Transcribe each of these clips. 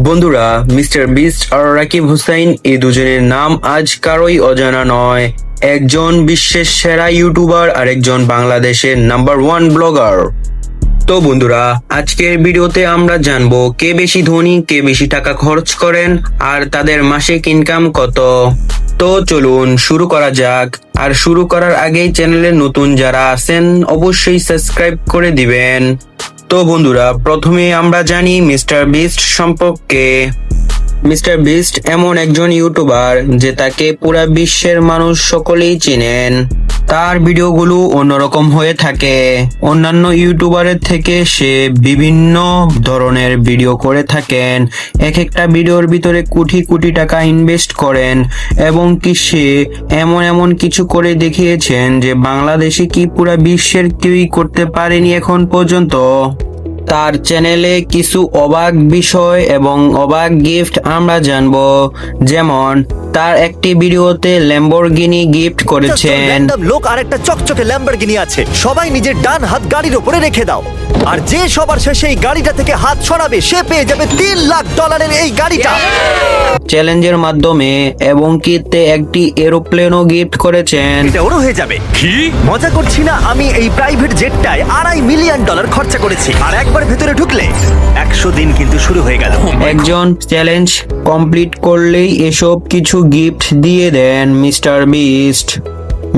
বন্ধুরা, mister beast আর রাকিব হুসাইন এই দুজনের নাম আজ কারোই অজানা নয়। একজন বিশ্বের সেরা ইউটিউবার আর একজন বাংলাদেশের নাম্বার 1 ব্লগার। তো বন্ধুরা, আজকের ভিডিওতে আমরা জানবো কে বেশি ধনী, কে বেশি টাকা খরচ করেন আর তাদের মাসিক ইনকাম কত। তো চলুন শুরু করা যাক। আর শুরু করার আগেই চ্যানেলে নতুন যারা আছেন অবশ্যই সাবস্ক্রাইব করে দিবেন। তো বন্ধুরা, প্রথমে আমরা জানি মিস্টার বিস্ট সম্পর্কে। মিস্টার বিস্ট এমন একজন ইউটিউবার যে তাকে পুরা বিশ্বের মানুষ সকলেই চেনেন। তার ভিডিওগুলো অন্যরকম হয়ে থাকে। অন্যান্য ইউটিউবারের থেকে সে বিভিন্ন ধরনের ভিডিও করে থাকেন। এক একটা ভিডিওর ভিতরে কোটি কোটি টাকা ইনভেস্ট করেন এবং কি সে এমন কিছু করে দেখিয়েছেন যে বাংলাদেশে কি পুরা বিশ্বের কেউই করতে পারেনি এখন পর্যন্ত। তার চ্যানেলে কিছু অবাক বিষয় এবং অবাক গিফট আমরা জানবো। যেমন তার একটি ভিডিওতে ল্যাম্বরগিনি গিফট করেছেন। লোক আর একটা চকচকে ল্যাম্বরগিনি আছে, সবাই নিজের ডান হাত গাড়ির উপরে রেখে দাও, আর যে সবার শেষে এই গাড়িটা থেকে হাত সরাবে সে পেয়ে যাবে $3 লাখ এই গাড়িটা চ্যালেঞ্জের মাধ্যমে। এবং কি তে একটি এরোপ্লেনও গিফট করেছেন। এটা ওরও হয়ে যাবে। কি মজা করছি না, আমি এই প্রাইভেট জেটটায় $2.5 মিলিয়ন খরচা করেছি, আর একবার ভেতরে ঢুকলে 100 দিন কিন্তু শুরু হয়ে গেল। একজন চ্যালেঞ্জ কমপ্লিট করলেই এসব কিছু গিফট দিয়ে দেন মিস্টার বিস্ট।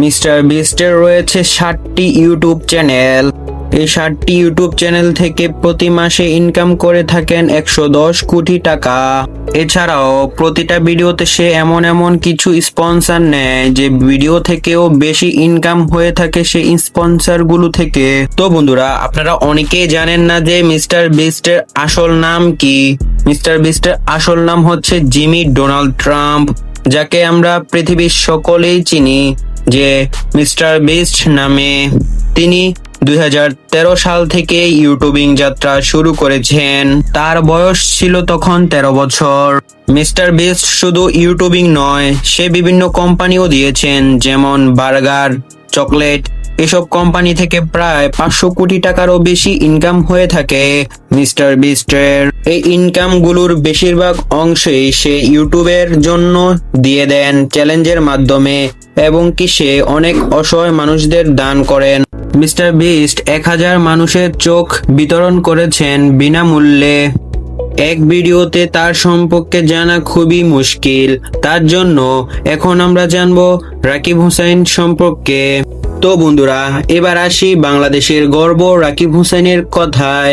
মিস্টার বিস্টের রয়েছে 60টি ইউটিউব চ্যানেল। এই 60টি ইউটিউব চ্যানেল থেকে প্রতি মাসে ইনকাম করে থাকেন 110 কোটি টাকা। এছাড়াও প্রতিটা ভিডিওতে সে এমন কিছু স্পন্সর নেয় যে ভিডিও থেকেও বেশি ইনকাম হয়ে থাকে সেই স্পন্সর গুলো থেকে। তো বন্ধুরা, আপনারা অনেকেই জানেন না যে মিস্টার বিস্টের আসল নাম কি। মিস্টার বিস্টের আসল নাম হচ্ছে জিমি ডোনাল্ড ট্রাম্প, যাকে আমরা পৃথিবীর সকলেই চিনি যে মিস্টার বিস্ট নামে। তিনি 2013 সাল থেকে ইউটিউবিং যাত্রা শুরু করেছেন। তার বয়স ছিল তখন 13 বছর। মিস্টার বিস্ট শুধু ইউটিউবিং নয়, সে বিভিন্ন কোম্পানিও দিয়েছেন, যেমন বার্গার, চকলেট। এসব কোম্পানি থেকে প্রায় 500 কোটি টাকারও বেশি ইনকাম হয়ে থাকে মিস্টার বিস্টের। এই ইনকাম গুলোর বেশিরভাগ অংশই সে ইউটিউবের জন্য দিয়ে দেন চ্যালেঞ্জের মাধ্যমে, এবং কি সে অনেক অসহায় মানুষদের দান করেন। মিস্টার বিস্ট 1000 মানুষের চোখ বিতরণ করেছেন বিনামূল্যে। এক ভিডিওতে তার সম্পর্কে জানা খুবই মুশকিল, তার জন্য এখন আমরা জানবো রাকিব হুসাইন সম্পর্কে। তো বন্ধুরা, এবার আসি বাংলাদেশের গর্ব রাকিব হুসাইনের কথায়।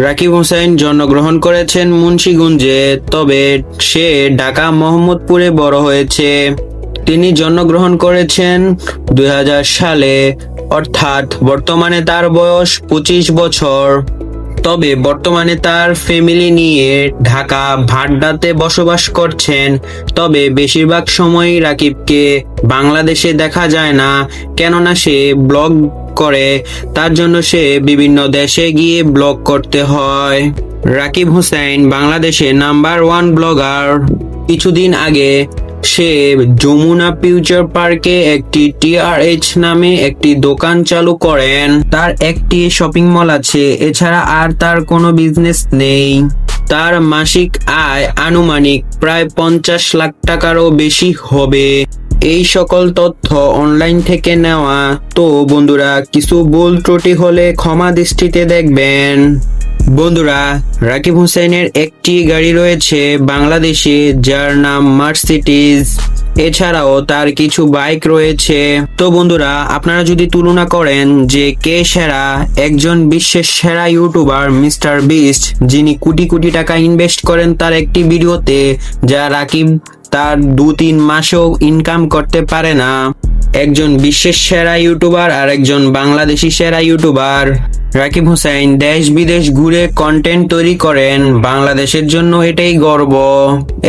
রাকিব হুসাইন জন্মগ্রহণ করেছেন মুন্সিগঞ্জে, তবে সে ঢাকা মোহাম্মদপুরে বড় হয়েছে। তিনি জন্মগ্রহণ করেছেন 2000 সালে, অর্থাৎ বর্তমানে তার বয়স 25 বছর। তবে বর্তমানে তার ফ্যামিলি নিয়ে ঢাকা ভাড্ডাতে বসবাস করছেন। তবে বেশিরভাগ সময়ই রাকিবকে বাংলাদেশে দেখা যায় না, কেননা সে ব্লগ করে, তার জন্য সে বিভিন্ন দেশে গিয়ে ব্লগ করতে হয়। রাকিব হুসাইন বাংলাদেশে নাম্বার 1 ব্লগার। কিছুদিন আগে সে যমুনা ফিউচার পার্কে একটি TRH নামে একটি দোকান চালু করেন। তার একটি শপিং মল আছে, এছাড়া আর তার কোনো বিজনেস নেই। তার মাসিক আয় আনুমানিক প্রায় 50 লাখ টাকারও বেশি হবে। এই সকল তথ্য অনলাইন থেকে নেওয়া। তো বন্ধুরা, কিছু ভুল ত্রুটি হলে ক্ষমা দৃষ্টিতে দেখবেন। বন্ধুরা, রাকিব হুসাইনের একটি গাড়ি রয়েছে বাংলাদেশে, যার নাম মার্সিডিজ। এছাড়াও তার কিছু বাইক রয়েছে। তো বন্ধুরা, আপনারা যদি তুলনা করেন যে কে সেরা, একজন বিশ্বের সেরা ইউটিউবার মিস্টার বিস্ট, যিনি কোটি কোটি টাকা ইনভেস্ট করেন তার একটি ভিডিওতে, যা রাকিব তার 2-3 মাসেও ইনকাম করতে পারে না। একজন বিশ্বের সেরা ইউটিউবার আর একজন বাংলাদেশি সেরা ইউটিউবার। রাকিব হুসাইন দেশ বিদেশ ঘুরে কন্টেন্ট তৈরি করেন, বাংলাদেশের জন্য এটাই গর্ব।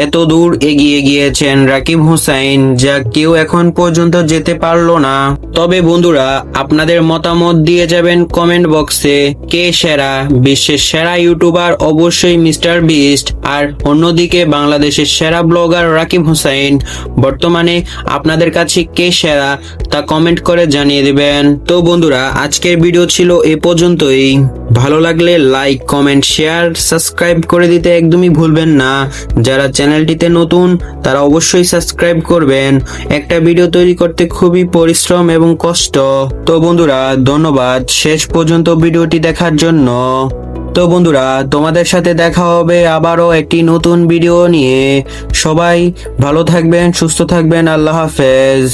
এত দূর এগিয়ে গিয়েছেন রাকিব হুসাইন, যা কেউ এখন পর্যন্ত যেতে পারলো না। তবে বন্ধুরা, আপনাদের মতামত দিয়ে যাবেন কমেন্ট বক্সে। কে সেরা? বিশ্বের সেরা ইউটিউবার অবশ্যই মিস্টার বিস্ট, আর অন্যদিকে বাংলাদেশের সেরা ব্লগার রাকিব হুসাইন। বর্তমানে আপনাদের কাছে কে সেরা তা কমেন্ট করে জানিয়ে দিবেন। তো বন্ধুরা, আজকের ভিডিও ছিল এ পর্যন্তই। ভালো লাগলে লাইক, কমেন্ট, শেয়ার, সাবস্ক্রাইব করে দিতে একদমই ভুলবেন না। যারা চ্যানেলটিতে নতুন তারা অবশ্যই সাবস্ক্রাইব করবেন। একটা ভিডিও তৈরি করতে খুবই পরিশ্রম এবং কষ্ট। তো বন্ধুরা, ধন্যবাদ শেষ পর্যন্ত ভিডিওটি দেখার জন্য। তো বন্ধুরা, তোমাদের সাথে দেখা হবে আবারও একটি নতুন ভিডিও নিয়ে। সবাই ভালো থাকবেন, সুস্থ থাকবেন। আল্লাহ হাফেজ।